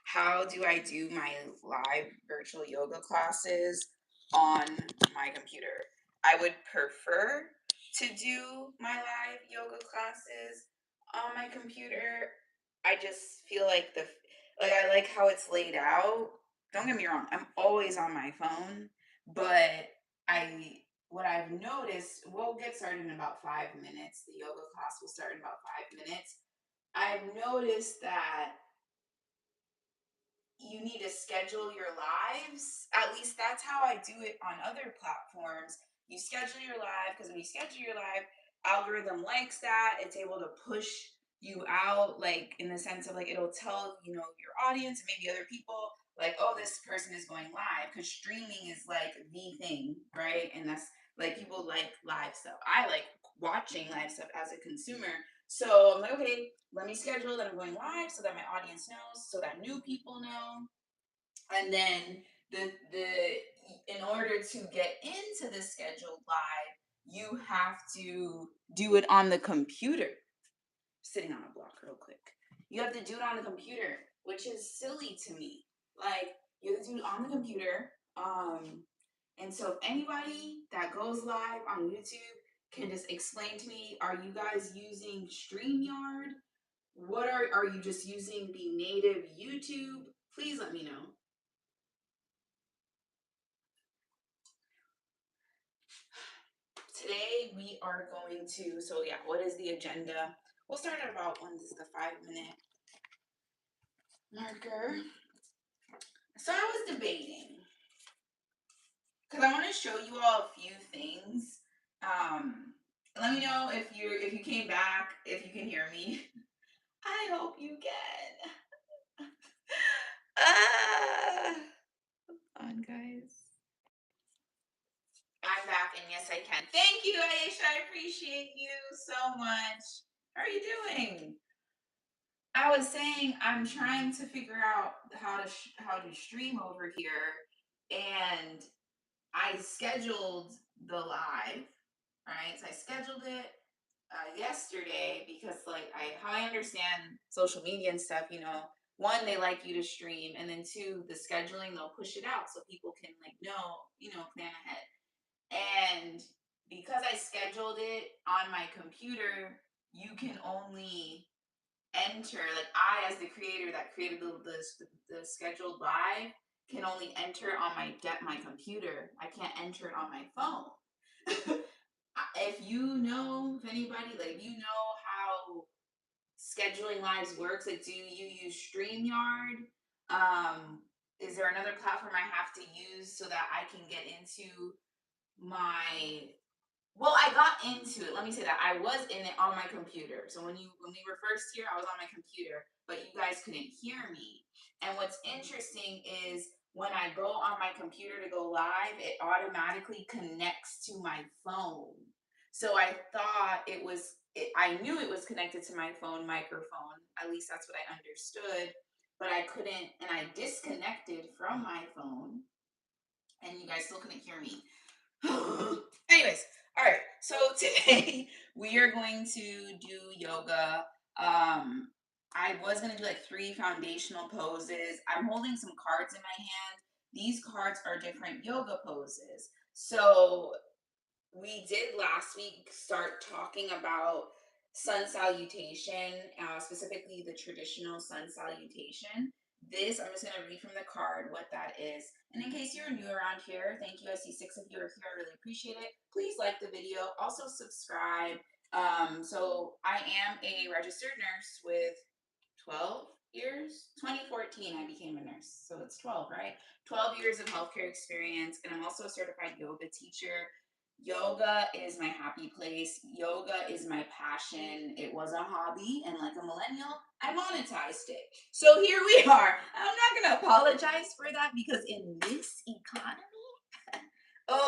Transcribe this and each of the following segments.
how do I do my live virtual yoga classes on my computer? I would prefer to do my live yoga classes on my computer. I just feel like I like how it's laid out. Don't get me wrong, I'm always on my phone, but I what I've noticed, we'll get started in about 5 minutes. The yoga class will start in about 5 minutes. I've noticed that you need to schedule your lives. At least that's how I do it on other platforms. You schedule your live because when you schedule your live, algorithm likes that. It's able to push you out, like in the sense of like it'll tell your audience and maybe other people like, oh, this person is going live because streaming is like the thing, right? And that's like people like live stuff. I like watching live stuff as a consumer. So I'm like, okay, let me schedule that I'm going live so that my audience knows, so that new people know. And then in order to get into the scheduled live, you have to do it on the computer. Sitting on a block real quick. You have to do it on the computer, which is silly to me. Like you have to do it on the computer. And so if anybody that goes live on YouTube can just explain to me, are you guys using StreamYard? What are you just using the native YouTube? Please let me know. Today we are going to, so yeah, what is the agenda? We'll start at about when this is the 5 minute marker. So I was debating because I want to show you all a few things. Um, Let me know if you came back, if you can hear me. I hope you can. Ah, on guys. I'm back, and yes, I can. Thank you, Aisha. I appreciate you so much. How are you doing? I was saying I'm trying to figure out how to stream over here, and I scheduled the live, right? So I scheduled it yesterday because, like, how I understand social media and stuff, one, they like you to stream, and then two, the scheduling, they'll push it out so people can like know, plan ahead. And because I scheduled it on my computer, you can only enter, like I, as the creator that created the scheduled live, can only enter on my computer. I can't enter it on my phone. If anybody, like, how scheduling lives works, like, do you use StreamYard? Is there another platform I have to use so that I can get into my well, I got into it. Let me say that I was in it on my computer. So when we were first here, I was on my computer, but you guys couldn't hear me. And what's interesting is when I go on my computer to go live, it automatically connects to my phone. So I thought I knew it was connected to my phone microphone. At least that's what I understood. But I couldn't, and I disconnected from my phone, and you guys still couldn't hear me. Anyways, all right. So today we are going to do yoga. I was gonna do like 3 foundational poses. I'm holding some cards in my hand. These cards are different yoga poses. So we did last week start talking about sun salutation, specifically the traditional sun salutation. This, I'm just going to read from the card what that is. And in case you're new around here, thank you. I see 6 of you are here. I really appreciate it. Please like the video. Also subscribe. So I am a registered nurse with 12 years. 2014 I became a nurse, so it's 12, right? 12 years of healthcare experience, and I'm also a certified yoga teacher. Yoga is my happy place. Yoga is my passion. It was a hobby, and like a millennial, I monetized it. So here we are. I'm not going to apologize for that because in this economy,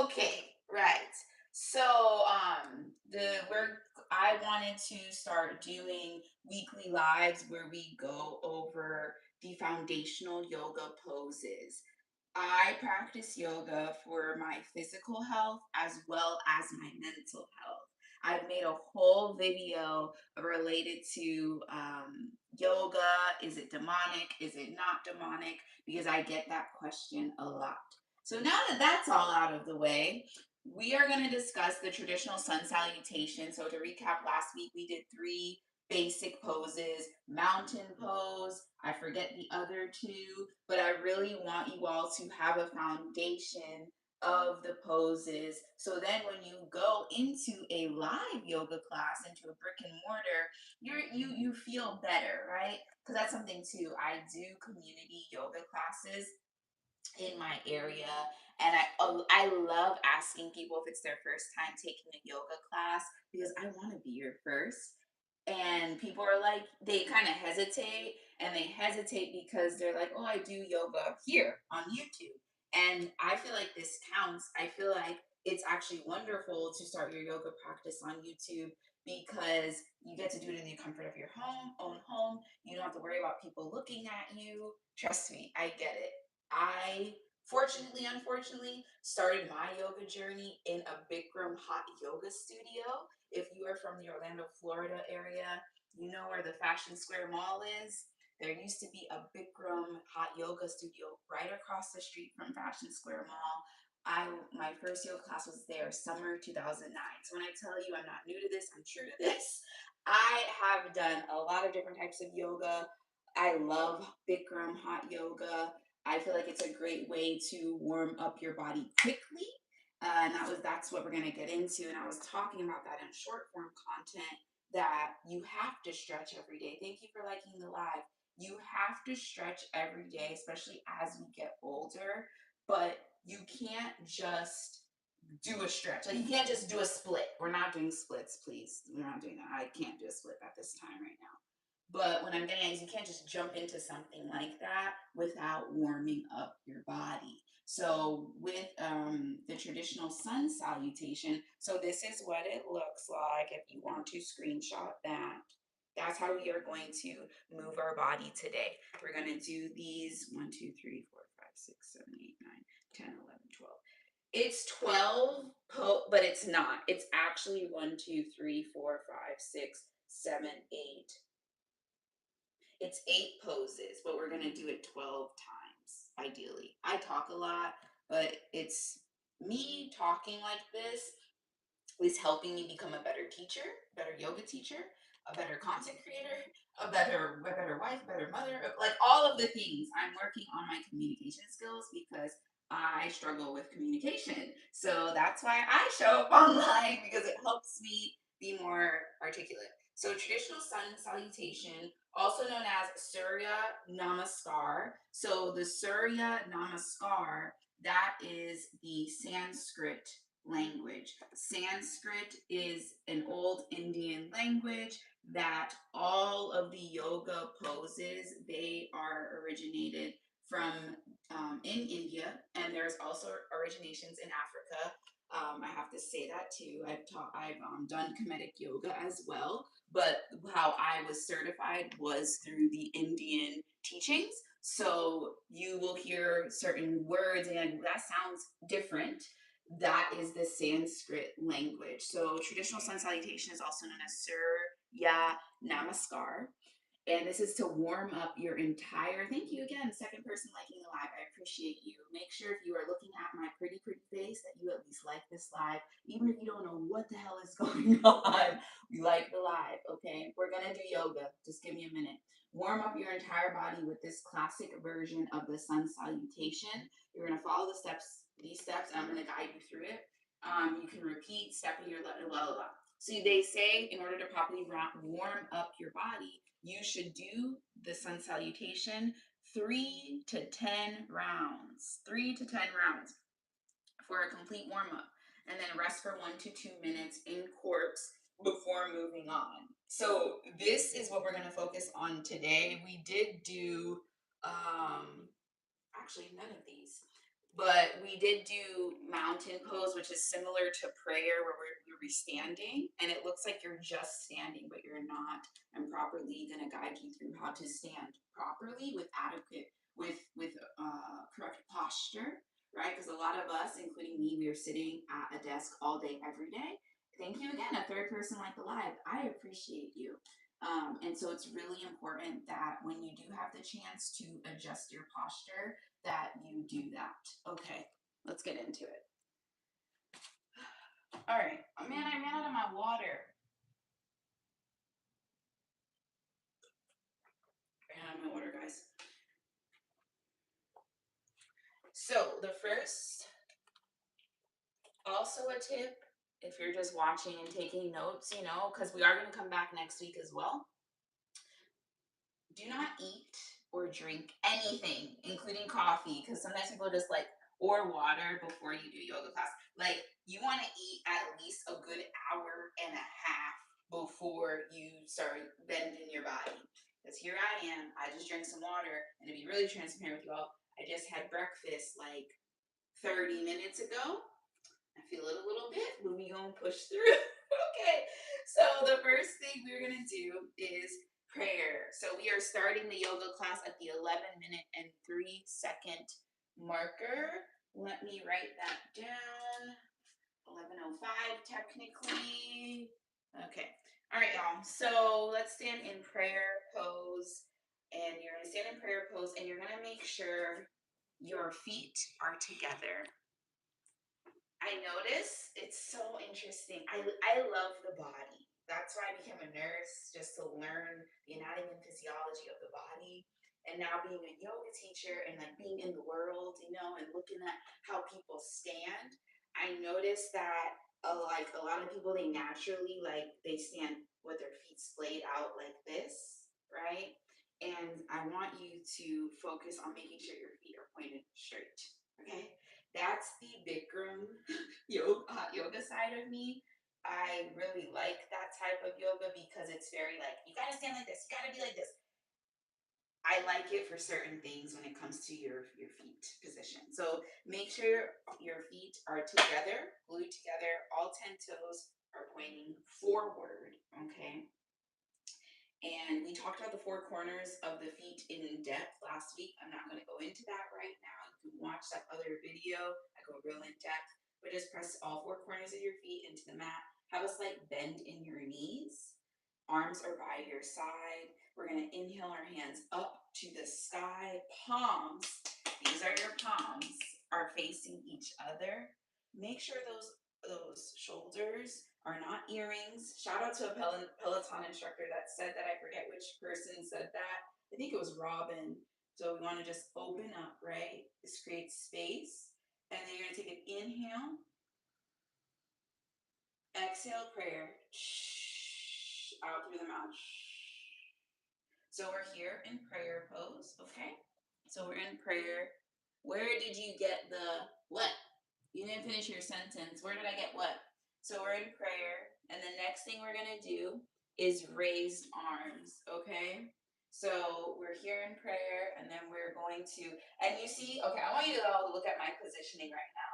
okay, right. So I wanted to start doing weekly lives where we go over the foundational yoga poses. I practice yoga for my physical health as well as my mental health. I've made a whole video related to yoga? Is it demonic? Is it not demonic? Because I get that question a lot. So now that that's all out of the way, we are going to discuss the traditional sun salutation. So to recap, last week we did three basic poses: mountain pose, I forget the other two, but I really want you all to have a foundation of the poses. So then when you go into a live yoga class, into a brick and mortar, you feel better, right? Because that's something too. I do community yoga classes in my area, and I love asking people if it's their first time taking a yoga class, because I want to be your first. And people are like, they kind of hesitate, and they hesitate because they're like, oh, I do yoga here on YouTube. And I feel like this counts. I feel like it's actually wonderful to start your yoga practice on YouTube, because you get to do it in the comfort of your own home. You don't have to worry about people looking at you. Trust me, I get it. I fortunately, unfortunately, started my yoga journey in a Bikram hot yoga studio. If you are from the Orlando, Florida area, you know where the Fashion Square Mall is. There used to be a Bikram hot yoga studio right across the street from Fashion Square Mall. My first yoga class was there summer 2009. So when I tell you I'm not new to this, I'm true to this. I have done a lot of different types of yoga. I love Bikram hot yoga. I feel like it's a great way to warm up your body quickly. And that's what we're gonna get into. And I was talking about that in short form content, that you have to stretch every day. Thank you for liking the live. You have to stretch every day, especially as we get older. But you can't just do a stretch. Like, you can't just do a split. We're not doing splits, please. We're not doing that. I can't do a split at this time right now. But what I'm getting at is, you can't just jump into something like that without warming up your body. So with the traditional sun salutation, so this is what it looks like if you want to screenshot that. That's how we are going to move our body today. We're going to do these 1, 2, 3, 4, 5, 6, 7, 8, 9, 10, 11, 12. It's 12, but it's not. It's actually 1, 2, 3, 4, 5, 6, 7, 8. It's 8 poses, but we're gonna do it 12 times, ideally. I talk a lot, but it's me talking like this is helping me become a better teacher, better yoga teacher, a better content creator, a better wife, better mother, like all of the things. I'm working on my communication skills because I struggle with communication. So that's why I show up online, because it helps me be more articulate. So traditional sun salutation, also known as Surya Namaskar. So the Surya Namaskar, that is the Sanskrit language. Sanskrit is an old Indian language that all of the yoga poses, they are originated from in India, and there's also originations in Africa. I have to say that too. I've done Kemetic yoga as well, but how I was certified was through the Indian teachings. So you will hear certain words and that sounds different. That is the Sanskrit language. So traditional sun salutation is also known as Surya Namaskar. And this is to warm up your entire, thank you again, second person liking the live. I appreciate you. Make sure if you are looking at my pretty face that you at least like this live, even if you don't know what the hell is going on. We like the live, okay? We're gonna do yoga. Just give me a minute. Warm up your entire body with this classic version of the sun salutation. You're gonna follow these steps, and I'm gonna guide you through it. You can repeat, stepping your blah, blah, blah. So they say in order to properly warm up your body, you should do the sun salutation 3 to 10 rounds. 3 to 10 rounds for a complete warm up. And then rest for 1 to 2 minutes in corpse before moving on. So this is what we're going to focus on today. We did do actually none of these, but we did do mountain pose, which is similar to prayer, where we're standing, and it looks like you're just standing, but you're not. I'm properly going to guide you through how to stand properly with adequate, with correct posture, right? Because a lot of us, including me, we are sitting at a desk all day, every day. Thank you again, a third person like the live. I appreciate you. And so it's really important that when you do have the chance to adjust your posture, that you do that. Okay, let's get into it. All right. Oh, man, I ran out of my water. Ran out of my water, guys. So the first, also a tip, if you're just watching and taking notes, because we are going to come back next week as well. Do not eat or drink anything, including coffee, because sometimes people just or water before you do yoga class. Like, you want to eat at least a good hour and a half before you start bending your body. Because here I am, I just drank some water, and to be really transparent with you all, I just had breakfast like 30 minutes ago. I feel it a little bit, but we gonna push through. Okay, so the first thing we're gonna do is prayer. So we are starting the yoga class at the 11-minute and 3-second marker. Let me write that down. 11:05 technically. Okay. All right, y'all. So let's stand in prayer pose. And you're gonna stand in prayer pose, and you're gonna make sure your feet are together. I notice it's so interesting. I love the body. That's why I became a nurse, just to learn the anatomy and physiology of the body. And now being a yoga teacher and being in the world, and looking at how people stand, I noticed that a lot of people, they naturally they stand with their feet splayed out like this, right? And I want you to focus on making sure your feet are pointed straight. Okay, that's the Bikram yoga side of me. I really like that type of yoga because it's very you gotta stand like this, you gotta be like this. I like it for certain things when it comes to your feet position. So make sure your feet are together, glued together. All 10 toes are pointing forward. Okay. And we talked about the 4 corners of the feet in depth last week. I'm not going to go into that right now. You can watch that other video. I go real in depth. But just press all 4 corners of your feet into the mat. Have a slight bend in your knees. Arms are by your side. We're going to inhale our hands up to the sky. Palms, these are your palms, are facing each other. Make sure those shoulders are not earrings. Shout out to a Peloton instructor that said that. I forget which person said that. I think it was Robin. So we want to just open up, right? This creates space. And then you're going to take an inhale. Exhale, prayer. Out through the mouth. So we're here in prayer pose, okay? So we're in prayer. Where did you get the what? You didn't finish your sentence. Where did I get what? So we're in prayer, and the next thing we're gonna do is raised arms, okay? So we're here in prayer, and then we're going to, and you see, okay, I want you to all look at my positioning right now.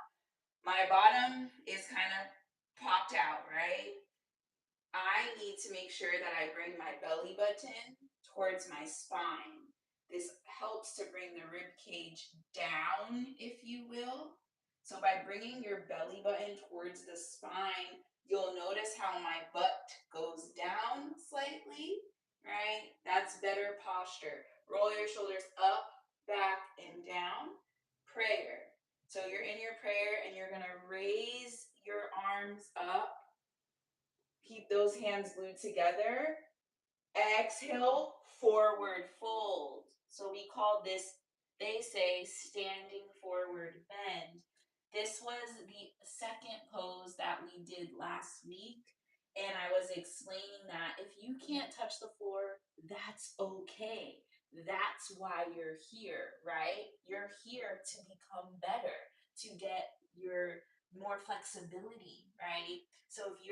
My bottom is kind of popped out, right? I need to make sure that I bring my belly button towards my spine. This helps to bring the rib cage down, if you will. So by bringing your belly button towards the spine, you'll notice how my butt goes down slightly, right? That's better posture. Roll your shoulders up, back, and down. Prayer. So you're in your prayer and you're going to raise your arms up. Keep those hands glued together. Exhale, forward fold. So we call this, they say, standing forward bend. This was the second pose that we did last week. And I was explaining that if you can't touch the floor, that's okay. That's why you're here, right? You're here to become better, to get your more flexibility, right? So if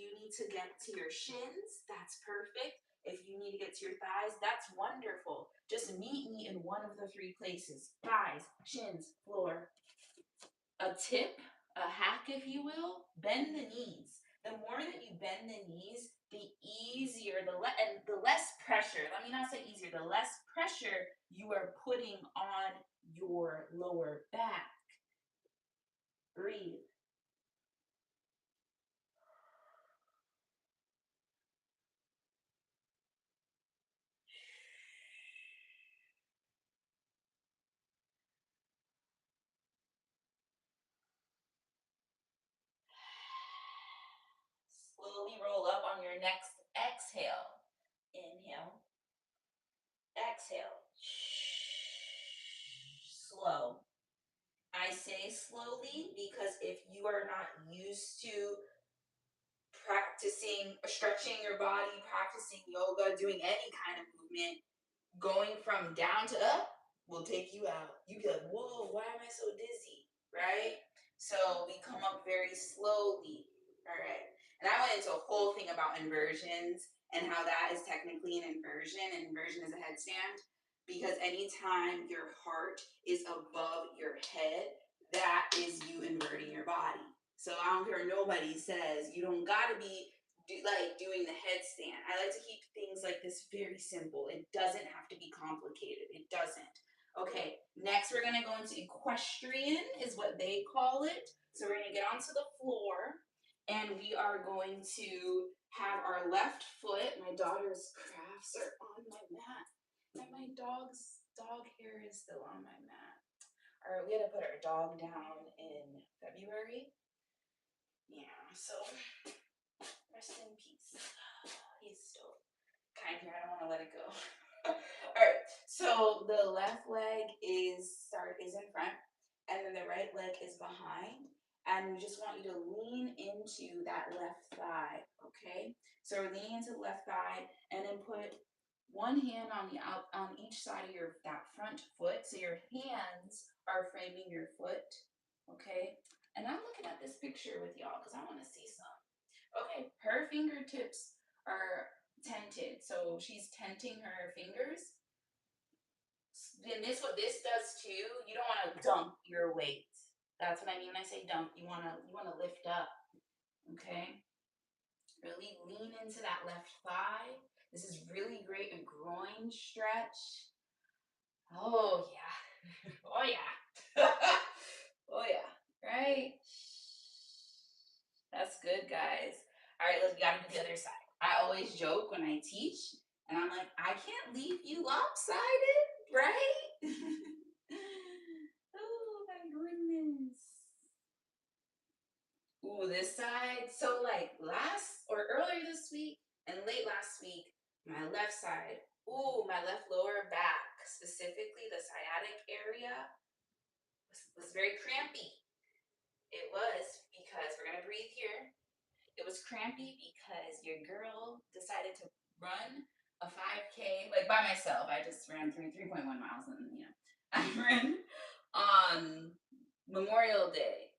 you need to get to your shins, that's perfect. If you need to get to your thighs, that's wonderful. Just meet me in one of the 3 places: thighs, shins, floor. A tip, a hack, if you will, bend the knees. The more that you bend the knees, the easier, and the less pressure, let me not say easier, the less pressure you are putting on your lower back. Breathe. slowly roll up on your next exhale. Inhale, exhale. Slow. I say slowly because if you are not used to practicing stretching your body, practicing yoga, doing any kind of movement, going from down to up will take you out. You be like, whoa, why am I so dizzy? Right? So we come up very slowly. All right. And I went into a whole thing about inversions and how that is technically an inversion. An inversion is a headstand because anytime your heart is above your head, that is you inverting your body. So I don't care what nobody says, you don't gotta be like doing the headstand. I like to keep things like this very simple. It doesn't have to be complicated. It doesn't. Okay, next we're gonna go into equestrian, is what they call it. So we're gonna get onto the floor and we are going to have our left foot. My daughter's crafts are on my mat. And my dog's dog hair is still on my mat. All right, we had to put our dog down in February. Yeah, so rest in peace. He's still kind here. I don't want to let it go. All right. So the left leg is in front, and then the right leg is behind. And we just want you to lean into that left thigh. Okay. So we're leaning into the left thigh, and then put one hand on each side of that front foot. So your hands are framing your foot. Okay. And I'm looking at this picture with y'all because I want to see some. Okay, her fingertips are tented, so she's tenting her fingers. Then what this does too, you don't want to dump your weight. That's what I mean when I say dump. You wanna lift up. Okay? Really lean into that left thigh. This is really great a groin stretch. Oh yeah. Oh yeah. Oh yeah. Right? That's good, guys. All right, let's gotta do the other side. I always joke when I teach, and I'm like, I can't leave you lopsided, right? Oh my goodness. Ooh, this side. So like earlier this week and late last week, my left side, my left lower back, specifically the sciatic area, was very crampy. It was because we're gonna breathe here. It was crampy because your girl decided to run a 5K like by myself. I just ran 3.1 miles, and I ran on Memorial Day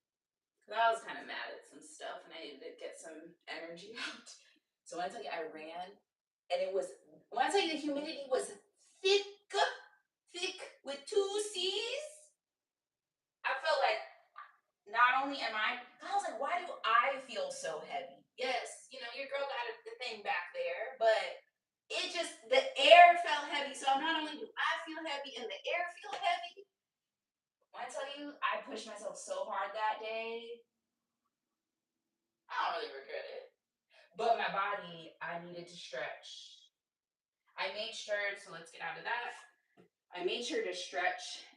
because I was kind of mad at some stuff and I needed to get some energy out. So when I tell you I ran, and when I tell you the humidity was thick with two C's, I felt like not only I was like, why do I feel so heavy? Yes, your girl got the thing back there, but the air felt heavy. So not only do I feel heavy and the air feel heavy, when I tell you I pushed myself so hard that day, I don't really regret it. But my body, I needed to stretch. I made sure, so let's get out of that. I made sure to stretch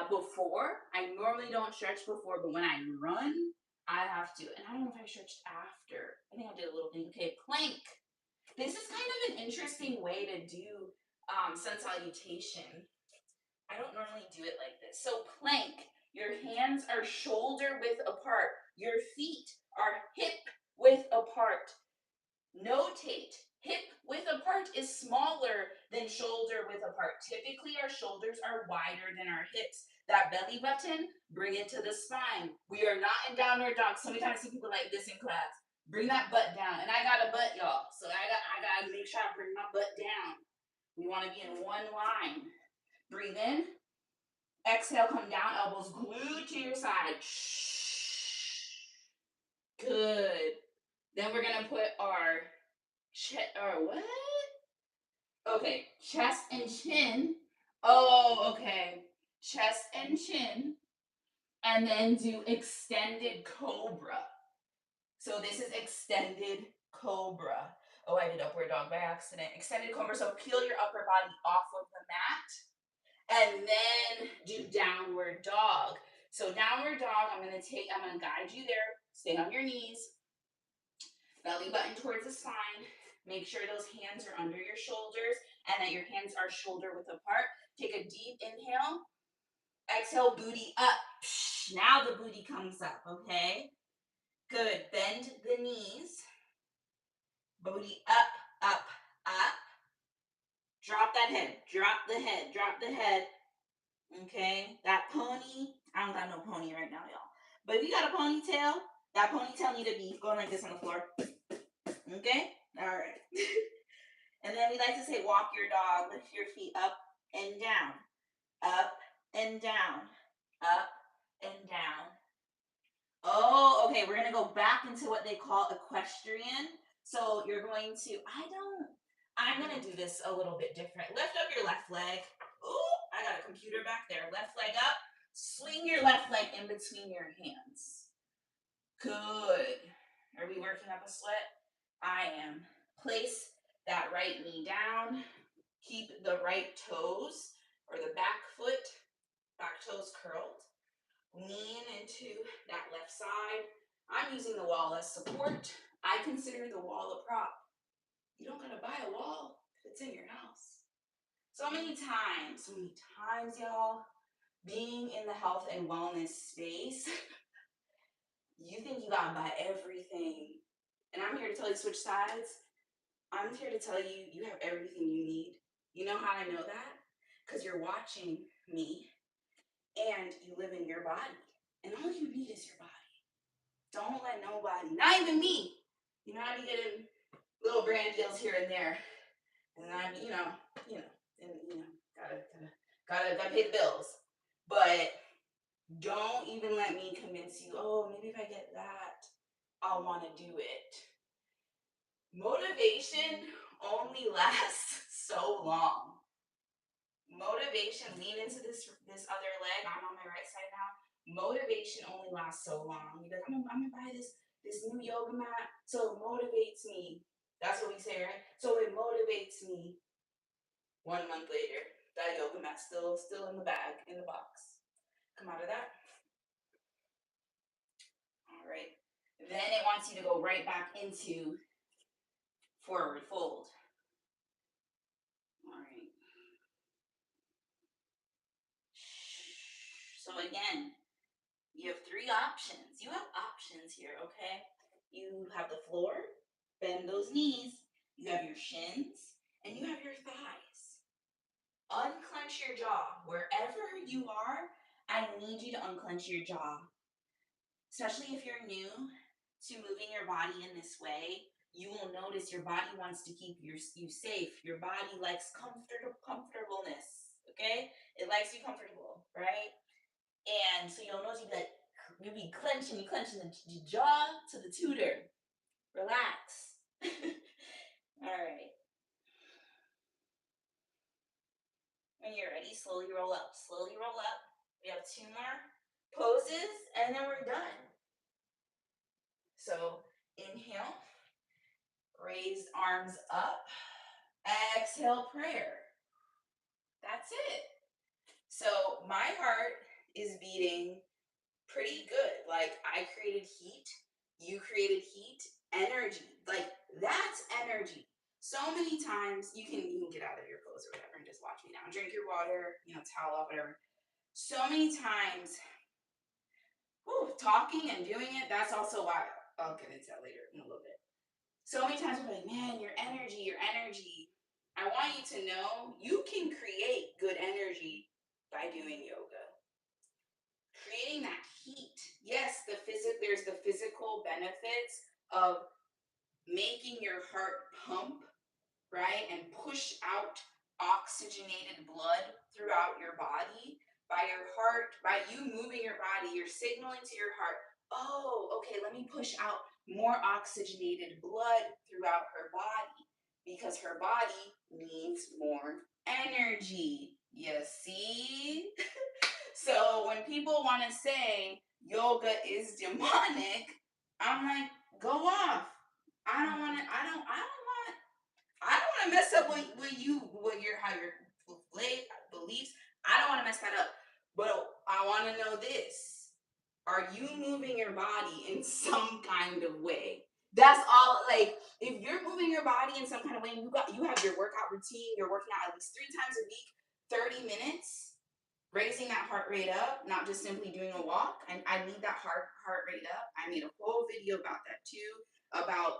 before. I normally don't stretch before, but when I run, I have to. And I don't know if I stretched after. I think I did a little thing. Okay, plank. This is kind of an interesting way to do sun salutation. I don't normally do it like this. So plank, your hands are shoulder width apart. Your feet are hip width apart. Notate, hip width apart is smaller than shoulder width apart. Typically, our shoulders are wider than our hips. That belly button, bring it to the spine. We are not in downward dog. So many times I see people like this in class. Bring that butt down. And I got a butt, y'all. So I got to make sure I bring my butt down. We want to be in one line. Breathe in. Exhale, come down. Elbows glued to your side. Good. Then we're going to put our what? Okay, chest and chin. Oh, okay. Chest and chin. And then do extended cobra. So this is extended cobra. Oh, I did upward dog by accident. Extended cobra. So peel your upper body off of the mat. And then do downward dog. So downward dog, I'm gonna guide you there. Stay on your knees. Belly button towards the spine. Make sure those hands are under your shoulders and that your hands are shoulder width apart. Take a deep inhale. Exhale, booty up. Now the booty comes up, okay? Good. Bend the knees. Booty up, up, up. Drop that head. Drop the head. Drop the head. Okay? That pony. I don't got no pony right now, y'all. But if you got a ponytail, that ponytail need to be going like this on the floor. Okay? All right. And then we like to say walk your dog. Lift your feet up and down. Up and down. Up and down. Oh, okay. We're going to go back into what they call equestrian. So you're going to, I'm going to do this a little bit different. Lift up your left leg. Ooh, I got a computer back there. Left leg up. Swing your left leg in between your hands. Good. Are we working up a sweat? I am. Place that right knee down. Keep the right toes or the back foot, back toes curled. Lean into that left side. I'm using the wall as support. I consider the wall a prop. You don't gotta buy a wall if it's in your house. So many times, y'all, being in the health and wellness space, you think you gotta buy everything. And I'm here to tell you switch sides. I'm here to tell you you have everything you need. You know how I know that? Because you're watching me and you live in your body. And all you need is your body. Don't let nobody, not even me. You know, I be getting little brand deals here and there. And I, gotta pay the bills. But don't even let me convince you, oh, maybe if I get that, I'll want to do it. Motivation only lasts so long. Motivation, lean into this other leg. I'm on my right side now. Motivation only lasts so long. You're like, I'm gonna buy this new yoga mat, so it motivates me. That's what we say, right? So it motivates me. 1 month later, that yoga mat still in the bag, in the box. Come out of that. All right. Then it wants you to go right back into forward fold. All right. So again, you have 3 options. You have options here, okay? You have the floor, bend those knees, you have your shins, and you have your thighs. Unclench your jaw. Wherever you are, I need you to unclench your jaw. Especially if you're new to moving your body in this way, you will notice your body wants to keep you safe. Your body likes comfortableness, okay? It likes you comfortable, right? And so you'll notice you'll be clenching the jaw to the tutor. Relax. All right. When you're ready, slowly roll up. Slowly roll up. We have 2 more poses, and then we're done. So inhale, raised arms up. Exhale, prayer. That's it. So my heart is beating pretty good. Like I created heat, you created heat, energy. Like that's energy. So many times you can get out of your clothes or whatever and just watch me now. Drink your water, towel off, whatever. So many times, talking and doing it, that's also why I'll get into that later in a little bit. So many times we're like, man, your energy. I want you to know you can create good energy by doing yoga. Creating that heat. Yes, there's the physical benefits of making your heart pump, right? And push out oxygenated blood throughout your body. By your heart, by you moving your body, you're signaling to your heart, oh, okay, let me push out more oxygenated blood throughout her body because her body needs more energy. You see? So when people want to say yoga is demonic, I'm like, go off. I don't want to mess up how your beliefs. I don't want to mess that up. But I want to know this. Are you moving your body in some kind of way That's all. Like, if you're moving your body in some kind of way, and you have your workout routine, you're working out at least 3 times a week, 30 minutes, raising that heart rate up, not just simply doing a walk. And I need that heart rate up. I made a whole video about that too, about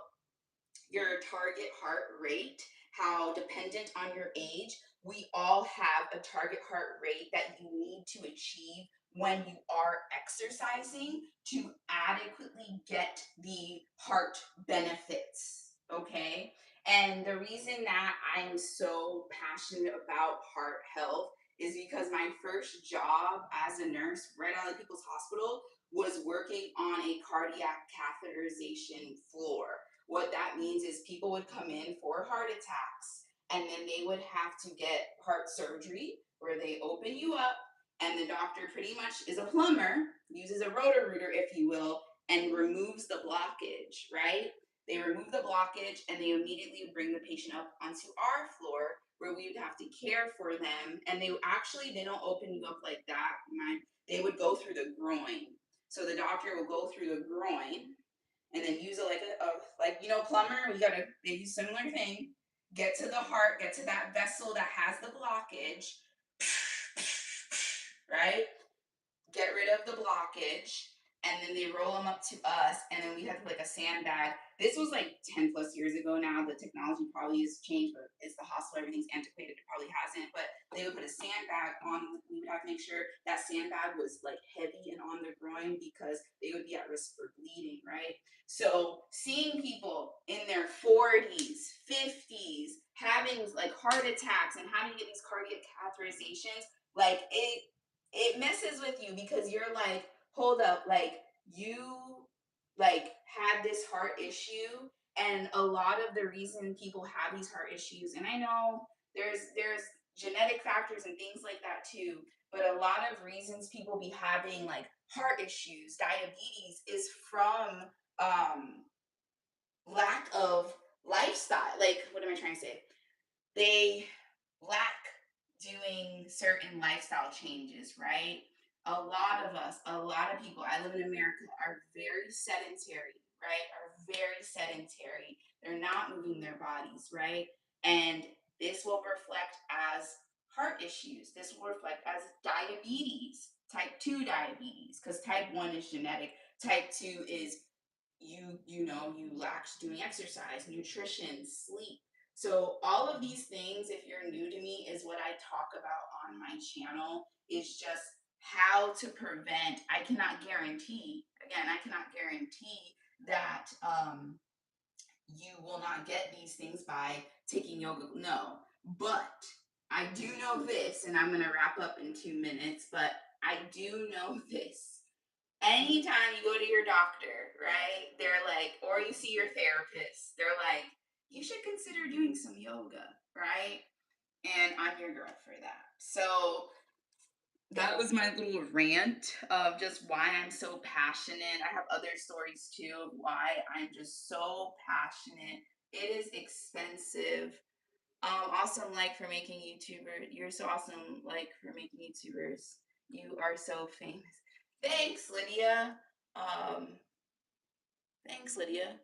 your target heart rate, how dependent on your age, we all have a target heart rate that you need to achieve when you are exercising to adequately get the heart benefits. Okay. And the reason that I'm so passionate about heart health is because my first job as a nurse right out of People's Hospital was working on a cardiac catheterization floor. What that means is people would come in for heart attacks and then they would have to get heart surgery where they open you up and the doctor pretty much is a plumber, uses a rotor-rooter, if you will, and removes the blockage, right? They remove the blockage and they immediately bring the patient up onto our floor where we would have to care for them. And they don't open you up like that. They would go through the groin. So the doctor will go through the groin and then use it like plumber. They use similar thing. Get to the heart, get to that vessel that has the blockage, right? Get rid of the blockage, and then they roll them up to us, and then we have like a sandbag. This was like 10 plus years ago now. The technology probably has changed, but it's the hospital, everything's antiquated, it probably hasn't. But they would put a sandbag on, we would have to make sure that sandbag was like heavy and on the groin because they would be at risk for bleeding, right? So seeing people in their 40s, 50s having like heart attacks and having to get these cardiac catheterizations, like it messes with you because you're like, hold up, like you like had this heart issue, and a lot of the reason people have these heart issues, and I know there's genetic factors and things like that too, but a lot of reasons people be having like heart issues, diabetes, is from lack of lifestyle. Like, what am I trying to say? They lack doing certain lifestyle changes, right? A lot of people, I live in America, are very sedentary, right? Are very sedentary. They're not moving their bodies, right? And this will reflect as heart issues. This will reflect as diabetes, type 2 diabetes, because type 1 is genetic. Type 2 is you lack doing exercise, nutrition, sleep. So all of these things, if you're new to me, is what I talk about on my channel, is just how to prevent. I cannot guarantee, again, I cannot guarantee that you will not get these things by taking yoga. No, but I do know this, and I'm going to wrap up in 2 minutes, but I do know this. Anytime you go to your doctor, right? They're like, or you see your therapist, they're like, you should consider doing some yoga, right? And I'm your girl for that. So that was my little rant of just why I'm so passionate. I have other stories too of why I'm just so passionate. It is expensive. Awesome, like, for making YouTuber. You're so awesome, like, for making YouTubers. You are so famous. Thanks, Lydia. Um, thanks, Lydia.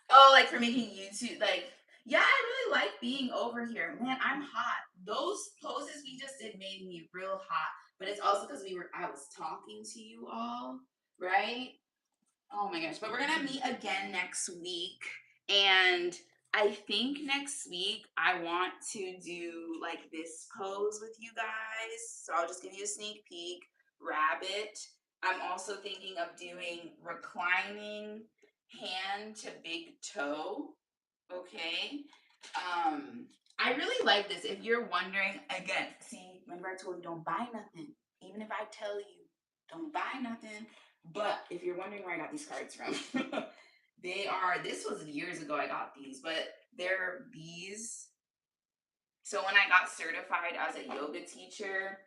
Oh, like for making YouTube, like, yeah, I really like being over here. Man, I'm hot. Those poses we just did made me real hot. But it's also because I was talking to you all, right? Oh my gosh. But we're gonna meet again next week. And I think next week I want to do like this pose with you guys. So I'll just give you a sneak peek. Rabbit. I'm also thinking of doing reclining hand to big toe. Okay. I really like this. If you're wondering, again, see, remember I told you don't buy nothing. Even if I tell you, don't buy nothing. But if you're wondering where I got these cards from, this was years ago I got these, but they're these. So when I got certified as a yoga teacher,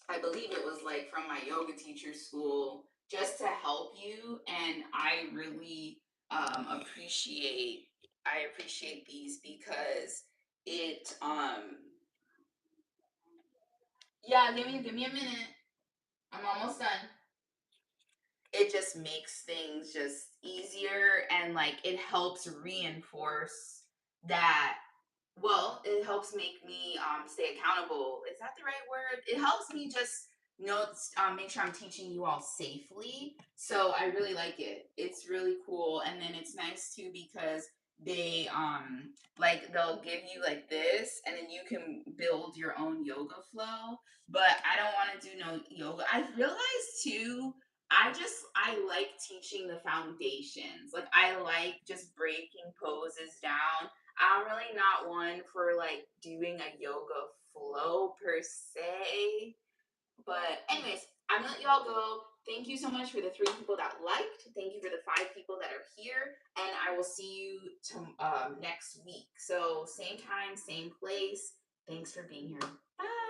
I believe it was like from my yoga teacher school, just to help you. And I really appreciate these because it yeah, give me a minute. I'm almost done. it just makes things just easier, and like it helps reinforce that, well, it helps make me stay accountable. Is that the right word? It helps me just know, make sure I'm teaching you all safely. So I really like it. It's really cool, and then it's nice too because they like they'll give you like this, and then you can build your own yoga flow. But I don't want to do no yoga. I've realized too. I like teaching the foundations. Like I like just breaking poses down. I'm really not one for like doing a yoga flow per se. But anyways, I'm gonna let y'all go. Thank you so much for the 3 people that liked. Thank you for the 5 people that are here, and I will see you next week. So same time, same place. Thanks for being here. Bye.